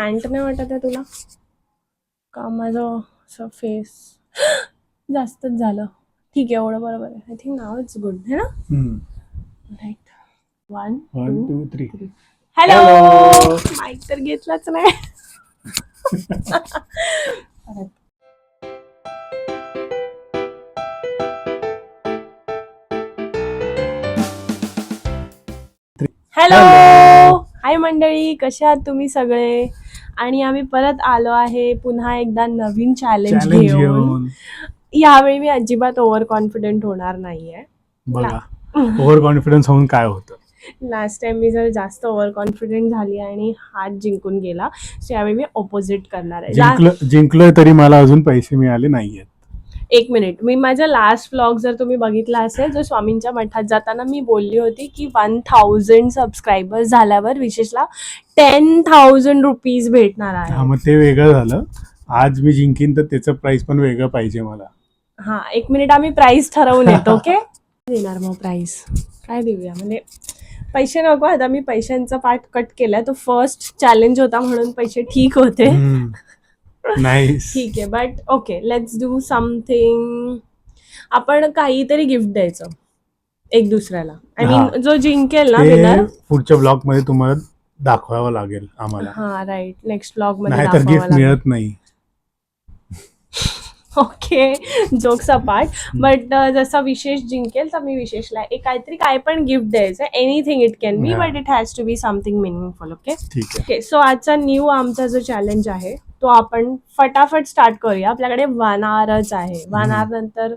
Slant नाही वाटत आहे तुला का? माझं असं फेस जास्तच झालं. ठीक आहे, एवढं बरोबर आहे. I think now it's good है ना. राईट. 1 2 3. हॅलो. माईक तर घेतलाच नाही. परत. हॅलो. हाय मंडळी, कसे आहात तुम्ही सगळे? आणि आम्ही परत आलो आहे पुन्हा एकदा नवीन चॅलेंज घेऊन. यावेळी मी अजिबात ओव्हर कॉन्फिडेंट होणार नाहीये. बघा ओव्हर कॉन्फिडन्स होऊन काय होतं. लास्ट टाइम मी जर जास्त ओव्हर कॉन्फिडेंट झाली आणि हात जिंकून गेला, सो यावेळी मी ऑपोजिट करणार आहे. जिंकलोय तरी मला अजून पैसे मिळाले नाहीयेत. 1 मिनिट, मी माझा लास्ट व्लॉग जर तुम्ही बघितला असेल, जो स्वामींच्या मठात जाताना मी बोलली होती की 1000 सबस्क्रायबर झाल्यावर विशेषला 10,000 रुपीज भेटणार आहे. हा, मग ते वेगळं झालं. आज मी जिंकीन तर त्याचं प्राइस पण वेगळं पाहिजे मला. हा, 1 मिनिट, आम्ही प्राइस ठरवून येतो. ओके. देणार मग प्राइस काय देऊया? म्हणजे पैसे नको. आता मी पैशांचा पार्ट कट केलाय. तो फर्स्ट चॅलेंज होता म्हणून पैसे ठीक होते. नाईस. ठीक आहे, but okay, let's do something. आपण काहीतरी गिफ्ट द्यायचं एक दुसऱ्याला. आय मीन जो जिंकेल ना विनर, पुढच्या ब्लॉग मध्ये तुम्हाला दाखवावं लागेल आम्हाला. हा राईट, नेक्स्ट ब्लॉग मध्ये नाहीतर गिफ्ट दाखवावं लागेल. मिळत नाही. Okay, jokes apart. बट जसा विशेष जिंकेल तर मी विशेषला एक काहीतरी काय पण गिफ्ट द्यायचं. Anything it can be, but it has to be something meaningful. Okay. ठीक आहे. ओके, सो आजचा न्यू आमचा जो चॅलेंज आहे तो आपण फटाफट स्टार्ट करूया. आपल्याकडे 1 आवरच आहे. 1 आवर नंतर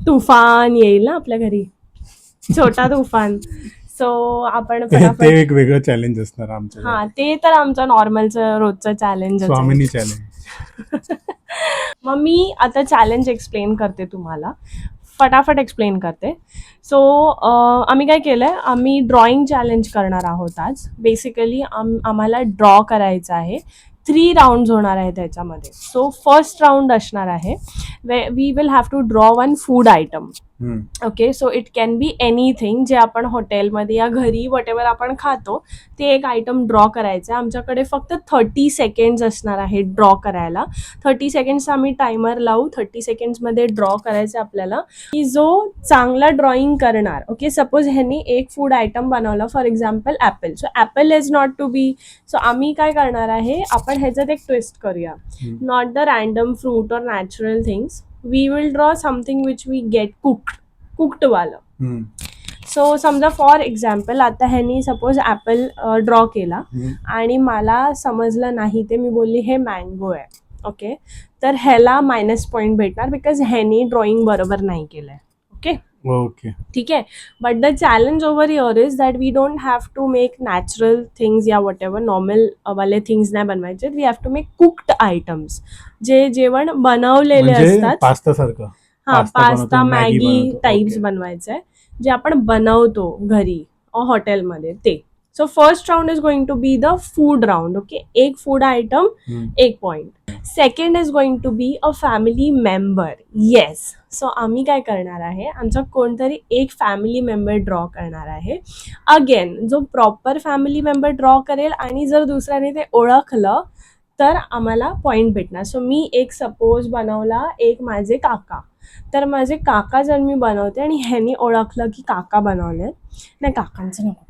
तुफान येईल ना आपल्या घरी, छोटा तुफान. सो आपण फटाफट, ते एक वेगळं चॅलेंज असणार आमचं. हा, ते तर आमचं नॉर्मलचं रोजचं चॅलेंज. स्वामिनी चॅलेंज. मग मी आता चॅलेंज एक्सप्लेन करते तुम्हाला, फटाफट एक्सप्लेन करते. सो आम्ही काय केलंय, आम्ही ड्रॉइंग चॅलेंज करणार आहोत आज. बेसिकली आम्हाला ड्रॉ करायचं आहे. 3 राऊंड्स होणार आहे त्याच्यामध्ये. सो फर्स्ट राऊंड असणार आहे we will have to draw 1 food item. Okay, so it can be anything जे आपण हॉटेलमध्ये या घरी वॉटेवर आपण खातो ते एक आयटम ड्रॉ करायचं आहे. आमच्याकडे फक्त 30 सेकंड्स असणार आहे ड्रॉ करायला. 30 सेकंड्स आम्ही टायमर लावू. 30 सेकंड्समध्ये ड्रॉ करायचं आपल्याला. की जो चांगला ड्रॉइंग करणार, ओके, सपोज ह्यांनी एक फूड आयटम बनवला, for example apple. So apple is not to be, so आम्ही काय करणार आहे, आपण ह्याच्यात एक ट्विस्ट करूया. नॉट द रँडम फ्रूट और natural things. We will draw something which we get cooked वालं. सो समजा फॉर एक्झाम्पल आता ह्यानी सपोज ॲपल ड्रॉ केला आणि मला समजलं नाही ते, मी बोलली हे मँगो आहे. ओके, तर ह्याला -पॉईंट भेटणार बिकॉज ह्यानी ड्रॉइंग बरोबर नाही केलंय. ओके ओके, ठीक आहे. But the challenge over here is that we don't have to make natural things या वॉट एव्हर नॉर्मल वाले थिंग्स नाही बनवायचे. We have to make cooked items, जे जेवण बनवलेले असतात. पास्ता सारखं. हा, पास्ता मॅगी टाईप्स बनवायचं आहे, जे आपण बनवतो घरी हॉटेलमध्ये ते. So first round is going to be the food round. Okay, एक food item 1 point. Second is going to be a family member. Yes, so आम्ही काय करणार आहे, आमचा कोणतरी एक फॅमिली मेंबर ड्रॉ करणार आहे. अगेन, जो प्रॉपर फॅमिली मेंबर ड्रॉ करेल आणि जर दुसऱ्याने ते ओळखलं तर आम्हाला पॉईंट भेटणार. सो मी एक सपोज बनवला, एक माझे काका, तर माझे काका जर मी बनवते आणि ह्यांनी ओळखलं की काका बनवले, नाही काकांचं नको,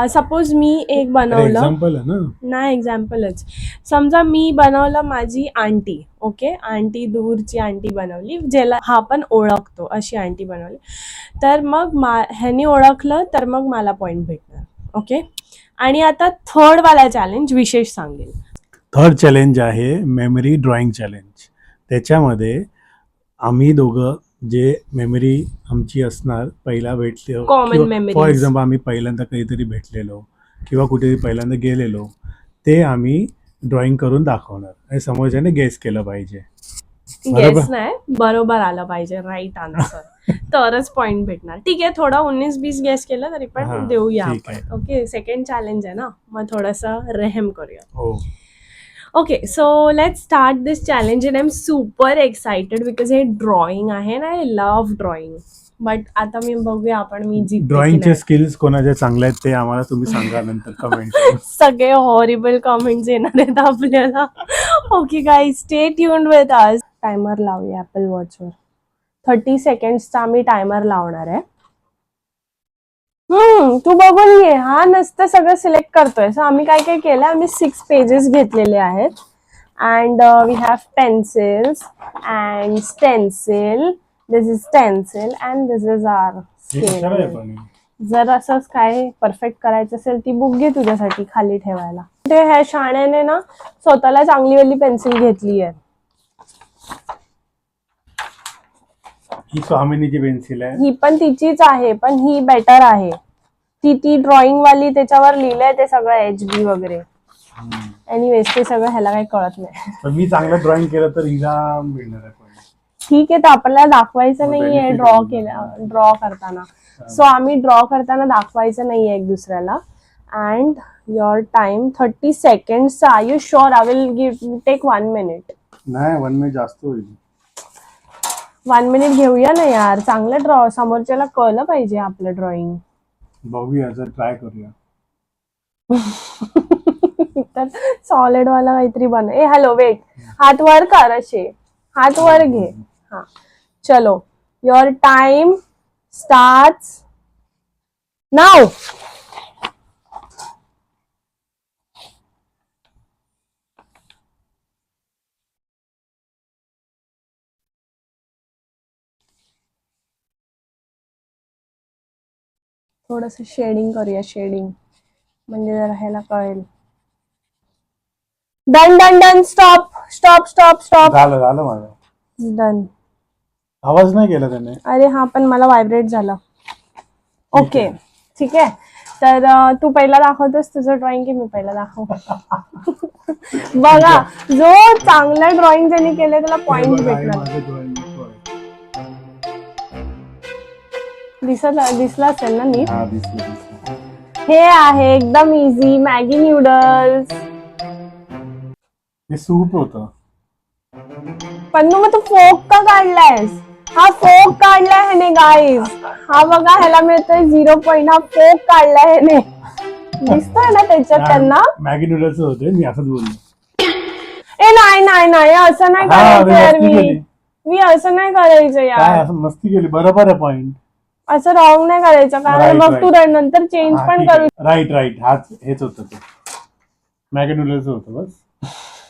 सपोज मी एक बनवलं, नाही एक्झाम्पलच, समजा मी बनवलं माझी आंटी. ओके, आंटी दूरची आंटी बनवली, ज्याला हा पण ओळखतो अशी आंटी बनवली, तर मग ह्यांनी ओळखलं तर मग मला पॉईंट भेटणार. ओके, आणि आता थर्ड वाला चॅलेंज विशेष सांगेल. थर्ड चॅलेंज आहे मेमरी ड्रॉइंग चॅलेंज. त्याच्यामध्ये आम्ही दोघं जे मेमरी आमची असणार, पहिला भेटलो, कॉमन मेमरी, फॉर एक्झाम्पल आम्ही पहिल्यांदा कधीतरी भेटलेलो किंवा कुठेतरी पहिल्यांदा गेलेलो, ते आम्ही ड्रॉइंग करून दाखवणार आणि समोरच्याने गेस केलं पाहिजे. गेस नाही, बरोबर आलं पाहिजे, राईट आन्सर, तरच पॉइंट भेटणार. ठीक आहे, थोडा 19-20 गेस केलं तरी पण देऊया आपण. ओके, सेकंड चॅलेंज आहे ना, मग थोडंसं रेहम करूया. Okay, so let's start this challenge and I'm super excited because हे ड्रॉइंग आहे ना, I love drawing. बट आता मी बघूया आपण मी जिंकते की ड्रॉइंगचे नाही. स्किल्स कोणाचे चांगले आहेत ते आम्हाला तुम्ही सांगा नंतर कमेंट. सगळे हॉरिबल कमेंट्स येणार आहेत आपल्याला. Okay guys, stay tuned with us. Timer लावूया ऍपल वॉचवर. 30 सेकंड्सचा आम्ही टायमर लावणार आहे. तू बघून घे. हा नसतं सगळं सिलेक्ट करतोय. सो आम्ही काय काय केलं, आम्ही 6 पेजेस घेतलेले आहेत. And we have pencils and stencil. This is stencil and this is our scale. जर असंच काय परफेक्ट करायचं असेल ती बुक घे तुझ्यासाठी खाली ठेवायला. ते ह्या शाण्याने ना स्वतःला चांगली वाली पेन्सिल घेतली आहे. ही स्वामिनीची पेन्सिल आहे. ही पण तिचीच आहे, पण ही बेटर आहे. ती ड्रॉइंग वाली त्याच्यावर लिहिलंय ते सगळं HB वगैरे. एनिवेज ते सगळं ह्याला काही कळत नाही. पण मी चांगलं ड्रॉइंग केलं तर हिला मिळणार आहे. ठीक आहे, तर आपल्याला दाखवायचं नाहीये benefit ड्रॉ करताना. सो आम्ही ड्रॉ करताना दाखवायचं नाहीये एक दुसऱ्याला. And your time 30 seconds. Are you sure? I will take 1 minute. नाही 1 मिनिट जास्त होईल. 1 मिनिट घेऊया ना यार. चांगलं ड्रॉ, समोरच्याला कळलं पाहिजे आपलं ड्रॉइंग. बघूया, जर ट्राय करूया. तर सॉलिड वाला काहीतरी बन. ए हॅलो वेट, हात वर कर, असे हात वर घे. हा चलो, युअर टाइम स्टार्ट्स नाउ. थोडस शेडिंग करूया, शेडिंग म्हणजे जरा ह्याला कळेल. Done done done. Stop stop stop stop. झालं माझं. डन. आवाज नाही केला त्याने. अरे हा, पण मला व्हायब्रेट झाला. ओके ठीक आहे. तर तू पहिला दाखवतोस तुझं ड्रॉइंग की मी पहिला दाखव? बघा, जो चांगला ड्रॉइंग ज्यांनी केलंय त्याला पॉइंट भेटणार. दिसला असेल ना नीट? हे आहे एकदम इझी, मॅगी न्यूडल्स. हे सूप होतं. पण मग तू फोक का काढलायस? हा फोक काढलाय ह्याने गाईज. हा बघा, ह्याला मिळतोय 0 पॉइंट. हा फोक काढलाय ह्याने. दिसतोय ना त्याच्यात त्यांना? मॅगी नूडल्स होते, मी असंच बोललो. ए नाही असं नाही करायचं यार. मी असं नाही करायचं यार. मस्ती केली. बरोबर आहे पॉइंट. असं रॉंग नाही करायचं, कारण मग तू नंतर चेंज पण करू. राईट हेच होतं ते. मॅगी नूडल्स होतं बस.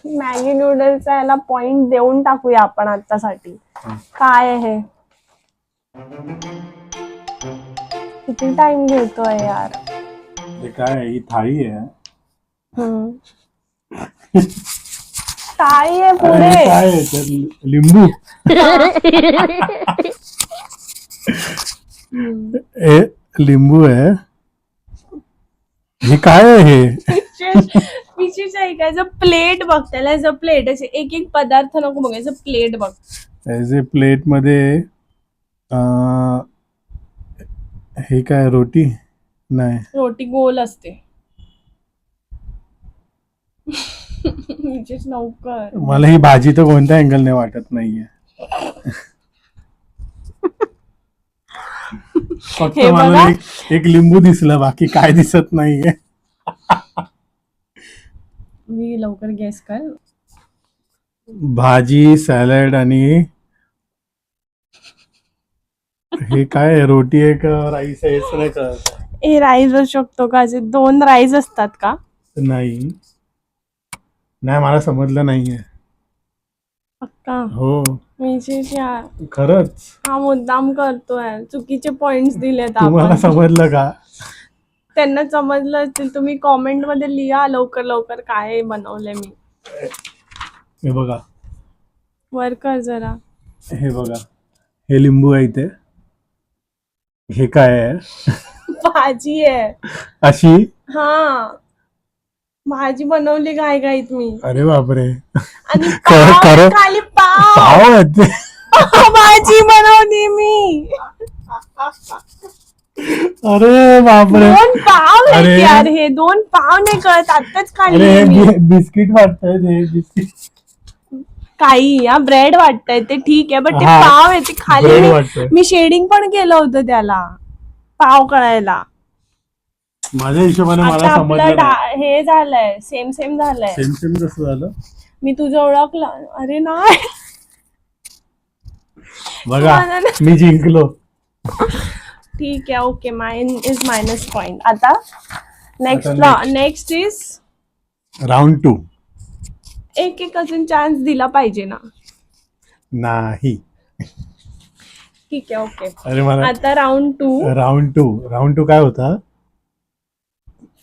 मॅगी नूडल्सचा याला पॉइंट देऊन टाकूया आपण आतासाठी. काय आहे, किती टाइम घेतोय यार. हे काय, ही थाळी आहे. काय आहे पुढे? काय आहे? लिंबू. लिंबू आहे. हे काय आहे? विशेष ऐकायचं. प्लेट बघ, त्याला प्लेट असे एक एक पदार्थ नको बघायचं, प्लेट बघ. त्याचे प्लेट मध्ये हे काय, रोटी? नाही, रोटी गोल असते. विशेष नौकर. मला ही भाजी तर कोणत्या अँगलने वाटत नाहीये. फक्त मला एक लिंबू दिसलं, बाकी काय दिसत नाहीये. मी लवकर गेस कर. भाजी, सॅलड आणि हे काय, रोटी आहे का राईस आहे हेच नाही कळत. हे राईस असू शकतो का? असे 2 राईस असतात का? नाही, मला समजलं नाहीये. पक्का? हो, विशेष यार, खरंच. हा मुद्दाम करतोय. चुकीचे पॉइंट्स दिलेत तुम्हाला आपण. समजलं का? त्यांना समजलं असतील. तुम्ही कॉमेंट मध्ये लिहा लवकर काय बनवलंय मी. हे बघा, वर कर जरा. हे बघा, हे लिंबू आहे इथे. हे काय आहे? भाजी आहे अशी. हा, भाजी बनवली घाईत मी. अरे बापरे. आणि खरं? खाली पाव आहेत. भाजी बनवली मी. अरे बापरे. 2 पाव आहेत यार. हे 2 पाव नाही कळत, आत्ताच खाल्ले मी. बिस्किट वाटतंय ते. बिस्किट काही या ब्रेड वाटतंय ते ठीक आहे, बट ते हा, पाव आहे ते खाली bread वाटतंय. मी शेडिंग पण केलं होतं त्याला पाव कळायला. माझ्या हिशोबाने मला आता आपलं समजलं नाही. हे झालंय सेम सेम झालंय. सेम सेम कसं झालं मी तुझं ओळखलं. अरे नाही बघा, मला ना- मी जिंकलो. ठीक आहे okay, mine is minus point. आता next next. Next is round 2 एक एक अजून चान्स दिला पाहिजे ना. नाही. ठीक आहे ओके. अरे मला आता राऊंड 2 राऊंड टू काय होता?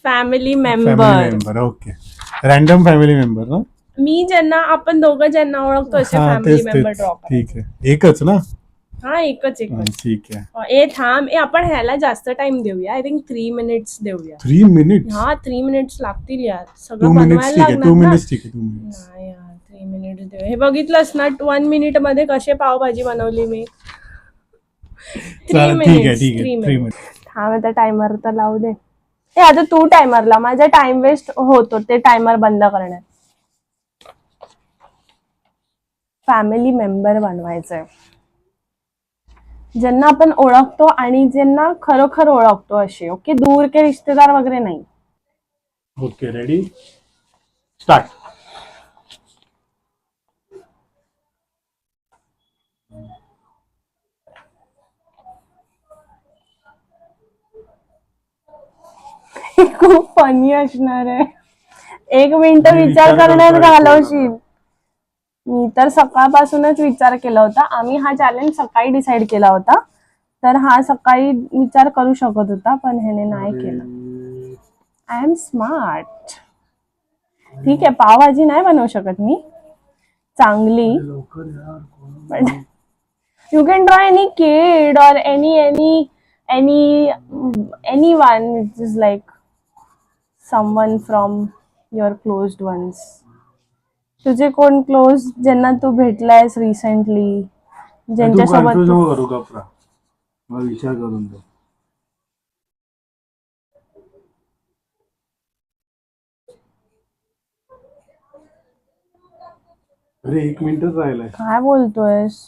Family family member. Member. Okay, random family member ना. मी ज्यांना आपण दोघं ज्यांना ओळखतो असे हा, फॅमिली तेच मेंबर तेच. ड्रॉ करा. ठीक आहे, एकच ना. हा एकच एकच. ठीक आहे. ए थांब, आपण ह्याला जास्त टाइम देऊया. आय थिंक 3 मिनिट्स देऊया. 3 मिनिट्स. हा 3 मिनिट्स लागतील यार, 2 सगळं मिनिट्स बनवायला ठीक आहे. 2 लागणार ना. मिनिट्स ठीक आहे. 2 मिनिट्स. नाही यार 3 मिनिट्स देऊ. हे बघितलंस ना 1 मिनिट मध्ये कसे पावभाजी बनवली मी. 3 ठीक आहे मिनिट्स. ठीक आहे. 3 3 मिनिट्स. मिनिट्स. थांब आता टायमर तर लावू दे. ते आता तू टायमरला, माझा टाइम वेस्ट होतो ते टायमर बंद करण्यात. फॅमिली मेंबर बनवायचंय ज्यांना आपण ओळखतो आणि ज्यांना खरोखर ओळखतो असे. ओके, दूर के रिश्तेदार वगैरे नाही. Okay, ready, start. खूप फनी असणार आहे. 1 मिनिट मी विचार विचार करण्यात करतोय घालवशील. मी तर सकाळपासूनच विचार केला होता. आम्ही हा चॅलेंज सकाळी डिसाईड केला होता, तर हा सकाळी विचार करू शकत होता पण ह्याने नाही केला. I am smart. ठीक आहे, पावभाजी नाही बनवू शकत मी चांगली, पण यू कॅन ड्रॉ एनी किड और anyone. It is like someone from your closed ones. तुझे कोण क्लोज ज्यांना तू भेटलायस रिसेंटली, ज्यांच्यासोबत कन्फ्युज तू करू कपरा, मला विचार करून दे. अरे 1 मिनिटच राहिलाय. काय बोलतोयस?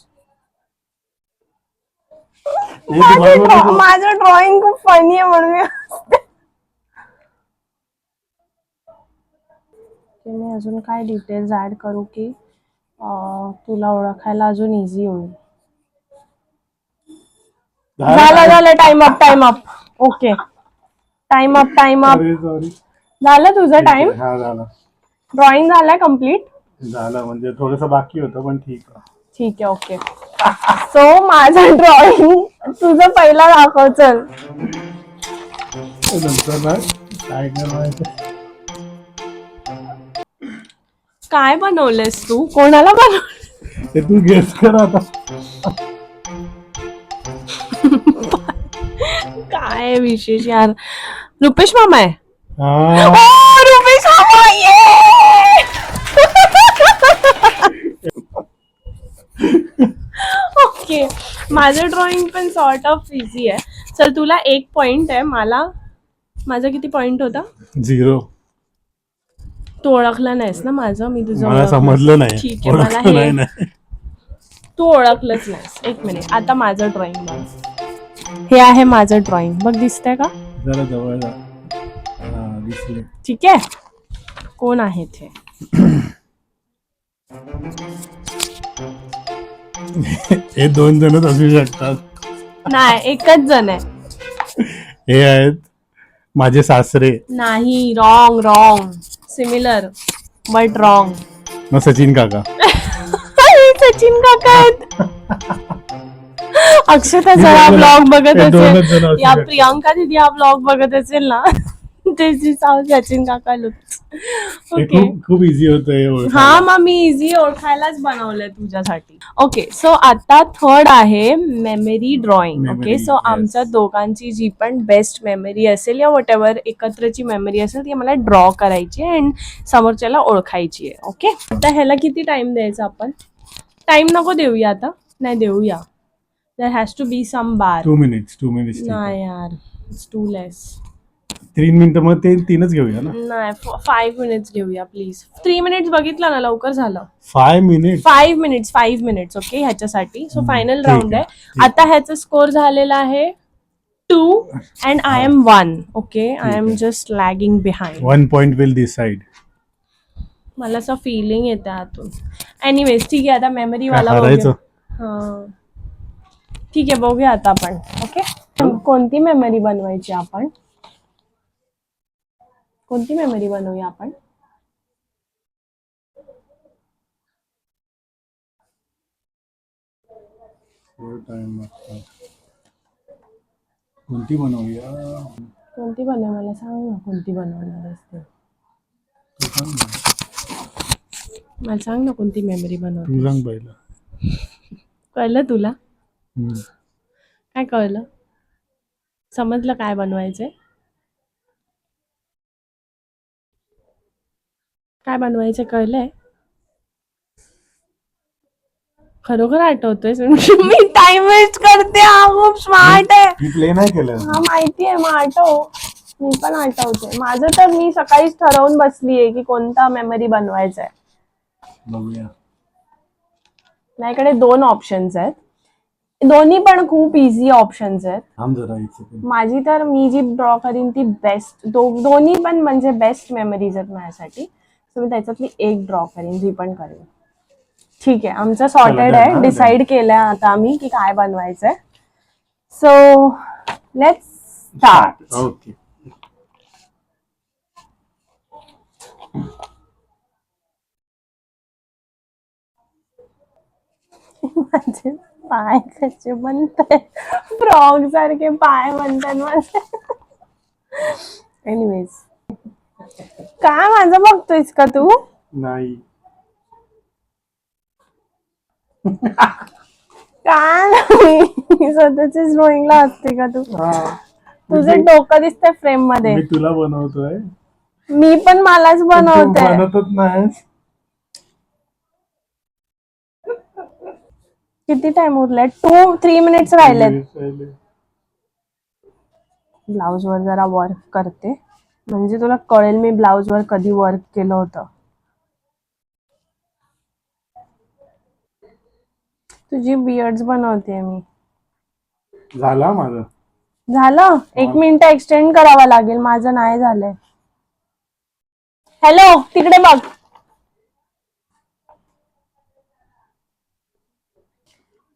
हे तू बरोबर माझं ड्रॉइंग खूप फनी आहे म्हणून मी हसते. मी अजून काय डिटेल्स ऍड करू की तुला ओळखायला अजून इझी होईल. झालं time up. Okay, time up. Sorry. झालं तुझं टाइम. हा झाला. ड्रॉइंग झालाय कम्प्लीट. झालं म्हणजे थोडंसं बाकी होतं पण ठीक आहे. ठीक आहे ओके. सो माझं ड्रॉइंग तुझं पहिला दाखव चल. नंतर ना काय करायचं. काय बनवलंस तू? कोणाला बनवलं? ते तू गेस कर आता. काय विशेष यार. रुपेश मामा आहे. हा, ओ, रुपेश मामा ये. ओके, माझं ड्रॉइंग पण सॉर्ट ऑफ इझी आहे. चल तुला 1 पॉइंट आहे. माझा किती पॉइंट होता? 0. तू ओळखला नाहीस ना माझं. मी तुझं मला ओळखलं. समजलं नाही. ठीक आहे, मला ओळखलं हे नाही. तू ओळखलंच नाहीस. 1 मिनिट, आता माझं ड्रॉइंग बघ. हे आहे माझं ड्रॉइंग बघ, दिसतंय का? जरा जवळ जा. हा, दिसले. ठीक आहे, कोण आहे ते? हे 2 जणच असू शकतात. नाही, एकच जण आहे. हे आहेत माझे सासरे. नाही, रॉंग. Similar but wrong. मग सचिन काका. सचिन काका आहेत. अक्षता जरा ब्लॉग बघत हे 2च असेल जण असू या शकतात. प्रियांका दिदी हा ब्लॉग बघत असेल ना, त्याची सचिन काका लुक. हे ओके, खूप इझी होतं हे ओळखायला. हा मग मी इझी ओळखायलाच बनवलंय तुझ्यासाठी. ओके, सो आता थर्ड आहे memory drawing. Okay, Memory, so yes. आमच्या दोघांची जी पण बेस्ट मेमरी असेल या वॉट एव्हर एकत्रची मेमरी असेल ती मला ड्रॉ करायची आहे अँड समोरच्याला ओळखायची आहे. ओके, आता ह्याला किती टाइम द्यायचा आपण? टाइम नको देऊया आता. नाही देऊया. There has to be some bar. 2 minutes. 2 minutes. नाही यार, इट्स टू लेस. 3 मिनिटं मग ते 3च घेऊया ना. नाही 5 मिनिट्स घेऊया प्लीज. 3 मिनिट्स बघितलं ना, लवकर झालं. 5 मिनिट 5 मिनिट्स ओके ह्याच्यासाठी. सो फायनल ठीक राऊंड आहे, आहे. आता ह्याचा स्कोर झालेला आहे 2 and I am 1. Okay, I am आहे. Just lagging behind. 1 point will decide. मला असं फिलिंग येते आतून. एनिवेज ठीक आहे, आता मेमरी काय वाला हरायचं? बघूया. हा ठीक आहे, बघूया आता आपण. ओके, कोणती मेमरी बनवायची आपण? कोणती मेमरी बनवूया आपण? कोणती बनवूया? कोणती बनव, मला सांग ना कोणती बनवणार असते. तू सांग ना. मला सांग ना कोणती मेमरी बनवते. तू सांग पहिलं. कळलं तुला? हम्म. काय कळलं? समजलं काय बनवायचंय? काय बनवायचं कळलंय? खरोखर आठवतोय? मी टाइम वेस्ट करते. हा खूप स्मार्ट आहे. मी प्ले नाही केलं. हा माहिती आहे, मग आठव. मी पण आठवते. माझं तर मी सकाळीच ठरवून बसलीये की कोणता मेमरी बनवायचा आहे. बघूया. माझ्याकडे 2 ऑप्शन्स आहेत. दोन्ही पण खूप इझी ऑप्शन्स आहेत. थांब जरा एक सेकंड. माझी तर मी जी ड्रॉ करीन ती बेस्ट, दोन्ही पण म्हणजे बेस्ट मेमरीज आहेत माझ्यासाठी. सो मी त्याच्यातली एक ड्रॉ करीन, जी पण करेन. ठीक आहे, आमचं सॉर्टेड आहे. डिसाईड केलंय आता आम्ही की काय बनवायचंय. So let's start. ओके. माझे पाय कसे बनताय, फ्रॉग सारखे पाय बनतात माझे. एनिवेज, काय माझं बघतोयस का तू? नाही. काय नाही, स्वतःचीच ड्रॉइंगला असते का तू? तुझं डोकं दिसतंय फ्रेम मध्ये. मी तुला बनवतोय. मी पण मलाच बनवते. बनतच नाही. किती टाइम उरलाय? 3 मिनिट्स राहिलेत. ब्लाउज वर जरा वर्क करते, म्हणजे तुला कळेल मी ब्लाउज वर कधी वर्क केलं होतं. तुझी बियर्ड्स बनवते मी. झाला माझं. झालं? 1 मिनिट एक्सटेंड करावा लागेल, माझं नाही झालंय. हॅलो, तिकडे बघ.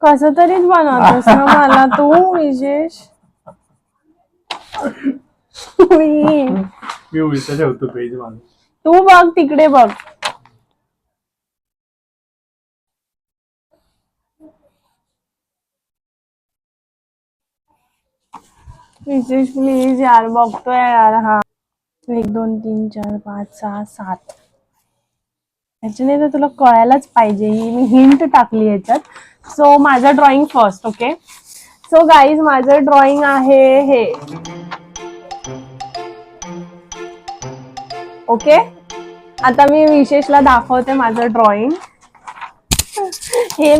कसं तरीच बनवतोस ना मला तू, विशेष. मी उलट ठेवतो पेज माझं. तू बघ, तिकडे बघ. विशेष प्लीज यार, बघतोय यार. हा 1 2 3 4 5 6 7. ह्याच्याने तर तुला कळायलाच पाहिजे, ही मी हिंट टाकली ह्याच्यात. सो माझं drawing first. Okay, so guys माझं ड्रॉइंग आहे हे. ओके, आता मी विशेषला दाखवते माझं ड्रॉइंग. हे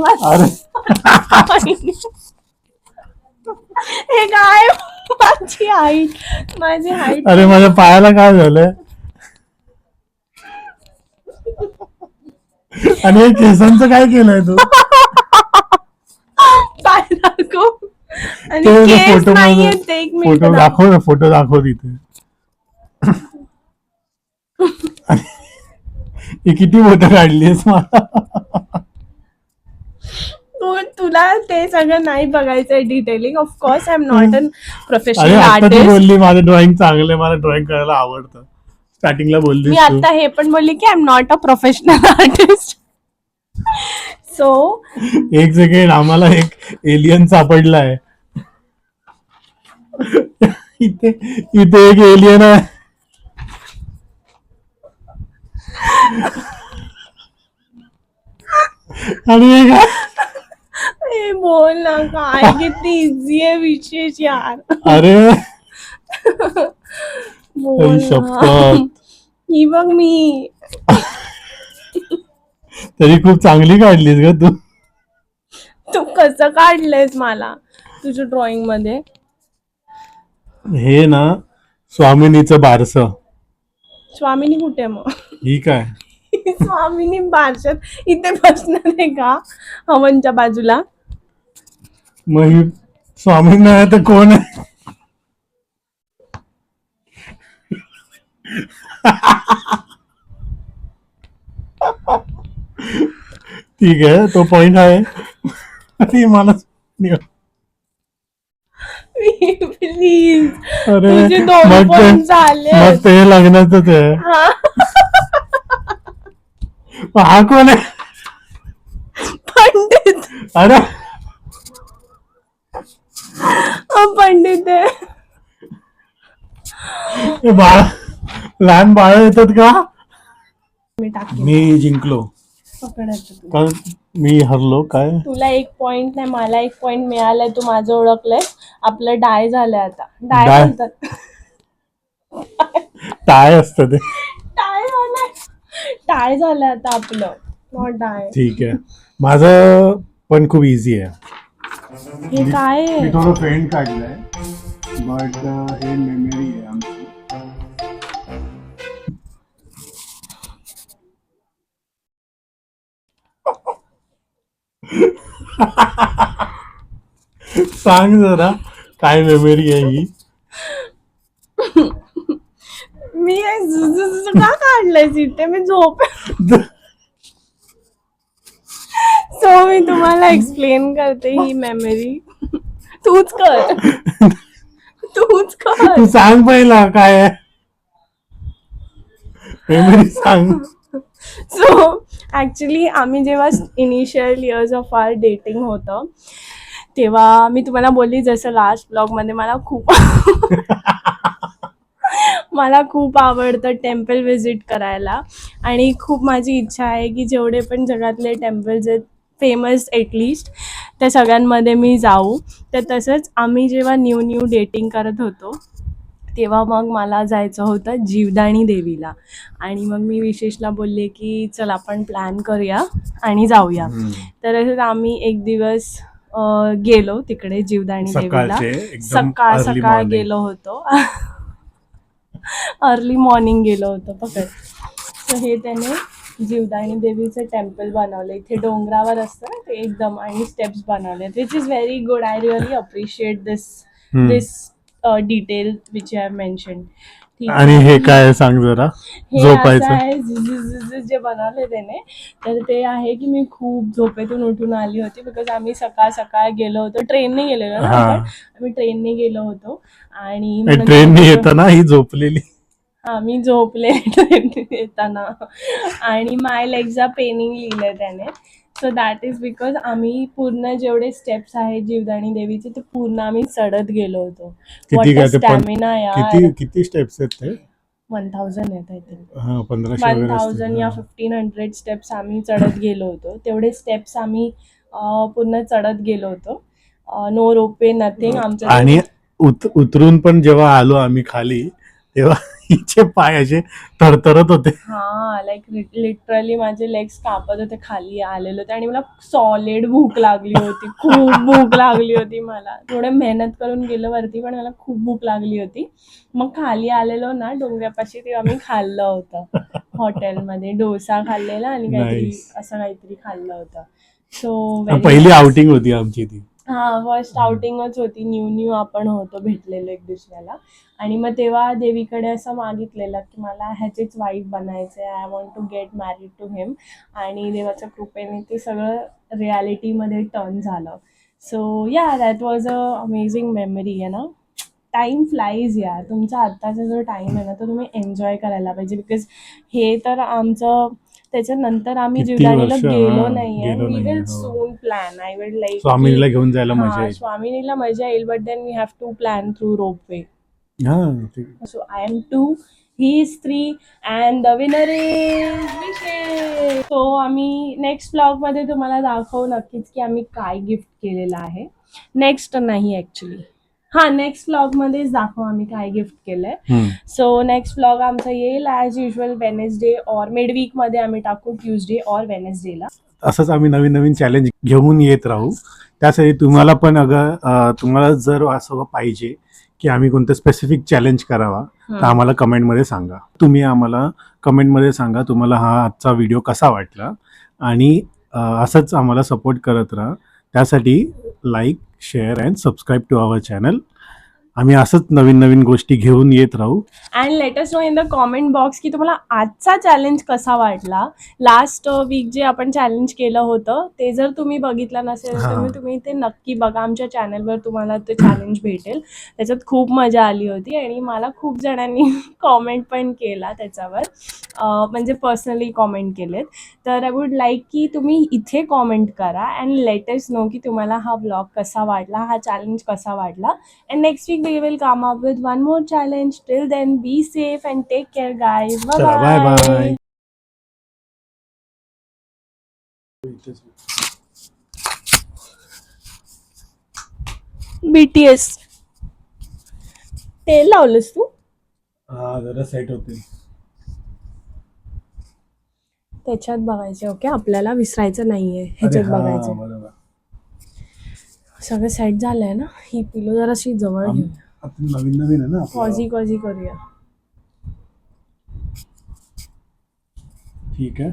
हे काय, माझी हाईट. अरे माझ्या पायाला काय झालंय? आणि हे केसांचं काय केलंय तू? पाय दाखव. आणि ते केस फोटो नाहीये ते. 1 मिनिट फोटो दाखव ना, फोटो दाखव तिथे. ही किती मोठं काढलीस मला. तुला ते सगळं नाही बघायचंय detailing. Of course I am not an अरे प्रोफेशनल आता तू आर्टिस्ट. बोलली माझं ड्रॉइंग चांगलं आहे, मला ड्रॉइंग करायला आवडतं. स्टार्टिंगला बोलली मी आता हे पण बोलली की I am not a professional artist. So एक सेकंड, आम्हाला एक एलियन सापडलाय. इथे इथे एक एलियन आहे. आणि हे बोल ना, काय किती इझी आहे विशेष यार. अरे बोल ना. शपथ. ही बघ मी. तरी खूप चांगली काढलीस ग तू. तू कसं काढलंयस मला तुझ्या ड्रॉइंग मध्ये? हे ना स्वामिनीचं बारसं. स्वामिनी कुठे मग? ही काय? स्वामिनी बारशात इथे बसणार आहे का हवनच्या बाजूला? मग ही स्वामी नाही तर कोण आहे? ठीक आहे, तो पॉइंट आहे. ती मला प्लीज, अरे तुझे दोन मग पॉइंट ते झाले. मग ते लग्नाचंच आहे. हा, हा कोण आहे? पंडित. अरे हा पंडित आहे. हे बाळ, लहान बाळ येतात का? मी टाकते. मी जिंकलो पकडायचं तू. का? मी हरलो काय? तुला 1 पॉइंट नाही, मला 1 पॉइंट मिळालाय. तू माझं ओळखलंय. आपलं डाय झालंय आता. डाय डाय? म्हणतात. टाय असतं ते. टाय झालंय. टाय झालंय आता आपलं, नॉट डाय. ठीक आहे, माझं पण खूप इझी आहे. हे काय मी आहे? थोडं फेंट काढलंय, बट हे मेमरी आहे आमची. सांग जरा, काय मेमरी आहे ही? मी हे का काढलंय इथे? मी झोप. सो मी तुम्हाला एक्सप्लेन करते ही मेमरी. तूच कर. तूच कर. तू सांग पहिला काय आहे मेमरी, सांग. सो ऍक्च्युली आम्ही जेव्हा initial years of our dating होतं तेव्हा मी तुम्हाला बोलली, जसं लास्ट ब्लॉगमध्ये, मला खूप आवडतं टेम्पल व्हिजिट करायला. आणि खूप माझी इच्छा आहे की जेवढे पण जगातले टेम्पल्स आहेत फेमस ॲटलिस्ट, त्या सगळ्यांमध्ये मी जाऊ. तर तसंच आम्ही जेव्हा न्यू डेटिंग करत होतो तेव्हा मग मला जायचं होतं जीवदाणी देवीला. आणि मग मी विशेषला बोलले की चल आपण प्लॅन करूया आणि जाऊया. तर असंच आम्ही एक दिवस गेलो तिकडे जीवदाणी देवीला. सकाळ गेलो होतो. अर्ली मॉर्निंग गेलो होतो पकड. तर हे त्याने जीवदाणी देवीचं टेम्पल बनवलं. इथे डोंगरावर असतं ना ते एकदम, आणि स्टेप्स बनवले, which is very good. I really appreciate this detail which I have mention. आणि हे काय सांग जरा? हे झोपायचं असं आहे जे बनवले त्याने. तर ते आहे की मी खूप झोपेतून उठून आली होती, बिकॉज आम्ही सकाळ गेलो होतो. ट्रेनने गेलेलो ना आपण. आम्ही ट्रेनने गेलो होतो. आणि ट्रेनने येताना ही झोपलेली. हा, मी झोपले ट्रेनने येताना. आणि माय लेग्स आर पेनिंग लिहिलंय त्याने. सो दॅट इज बिकॉज आम्ही पूर्ण जेवढे स्टेप्स आहेत जीवदाणी देवीचे ते पूर्ण आम्ही चढत गेलो होतो. स्टॅमिना यार. किती स्टेप्स आहेत ते? 1000 आहेत आय थिंक. 1500 या 1500 स्टेप्स आम्ही चढत गेलो होतो. तेवढे स्टेप्स आम्ही पूर्ण चढत गेलो होतो. No ropeway, nothing. आमच्या आणि उतरून पण जेव्हा आलो आम्ही खाली, तेव्हा हिचे पाय असे थरथरत होते. हा, लाईक लिटरली माझे लेग्स कापत होते खाली आलेलो होते. आणि मला सॉलिड भूक लागली होती. खूप भूक लागली होती मला. थोडं मेहनत करून गेलो वरती, पण मला खूप भूक लागली होती. मग खाली आलेलो ना डोंगरापाशी, तेव्हा मी खाल्लं होतं हॉटेलमध्ये. डोसा खाल्लेला आणि काहीतरी खाल्लं होतं. सो पहिली आउटिंग होती आमची ती. हा, फर्स्ट आउटिंगच होती. न्यू आपण होतो भेटलेलो एक दुसऱ्याला. आणि मग तेव्हा देवीकडे असं मागितलेलं की मला ह्याचीच वाईफ बनायचं आहे. I want to get married to him. आणि देवाच्या कृपेने ते सगळं रियालिटीमध्ये टर्न झालं. So yeah, that was a amazing memory आहे ना. टाईम फ्लाईज यार. तुमचा आत्ताचा जो टाईम आहे ना तो तुम्ही एन्जॉय करायला पाहिजे. बिकॉज हे तर आमचं, त्याच्यानंतर आम्ही जीवदाणीला गेलो नाहीये. We will soon plan. I will like स्वामीला घेऊन जायला मजा येईल. स्वामिनीला मजा येईल, but then we have to plan through ropeway. So I am 2, he is 3, and the winner is Vishesh. So आम्ही नेक्स्ट ब्लॉग मध्ये तुम्हाला दाखवू नक्कीच की आम्ही काय गिफ्ट केलेलं आहे. नेक्स्ट नाही ऍक्च्युली, नेक्स्ट ब्लॉग मध्येच दाखवू आम्ही काय गिफ्ट केलंय. सो नेक्स्ट ब्लॉग आमचा येईल ॲज युजल वेनेसडे और मिड वीक मध्ये आम्ही टाकू, ट्यूजडे और वेनेसडेला. असंच आम्ही नवीन चॅलेंज घेऊन येत राहू. त्यासाठी तुम्हाला पण तुम्हाला जर असं पाहिजे की आम्ही कोणतं स्पेसिफिक चॅलेंज करावा तर हम्म. आम्हाला कमेंटमध्ये सांगा. तुम्ही आम्हाला कमेंटमध्ये सांगा तुम्हाला हा आजचा व्हिडिओ कसा वाटला आणि असंच आम्हाला सपोर्ट करत राहा. त्यासाठी like, share and subscribe to our channel. आम्ही असंच नवीन नवीन गोष्टी घेऊन येत राहू. And let us know in the comment box की तुम्हाला आजचा चॅलेंज कसा वाटला. लास्ट वीक जे आपण चॅलेंज केलं होतं ते जर तुम्ही बघितलं नसेल तर हां. मग तुम्ही ते नक्की बघा. आमच्या चॅनलवर तुम्हाला ते चॅलेंज भेटेल. त्याच्यात खूप मजा आली होती आणि मला खूप जणांनी कॉमेंट पण केला त्याच्यावर, म्हणजे पर्सनली कॉमेंट केलेत. तर आय वूड लाईक की तुम्ही इथे कॉमेंट करा अँड लेट अस नो की तुम्हाला हा ब्लॉग कसा वाटला, हा चॅलेंज कसा वाटला. And next week we will come up with one more challenge. Till then, be safe and take care, guys. Bye चला बाय bye. बाय. BTS. तेल लावलंस तू? हा जरा सेट होते. त्याच्यात बघायचे. ओके, आपल्याला विसरायचं नाहीये, ह्याच्यात बघायचं. बरोबर. सगळं सेट झालंय ना. ही पिलो जराशी जवळ घेऊया. आपण नवीन नवीन आहे ना कॉझी कॉझी करूया. ठीक आहे.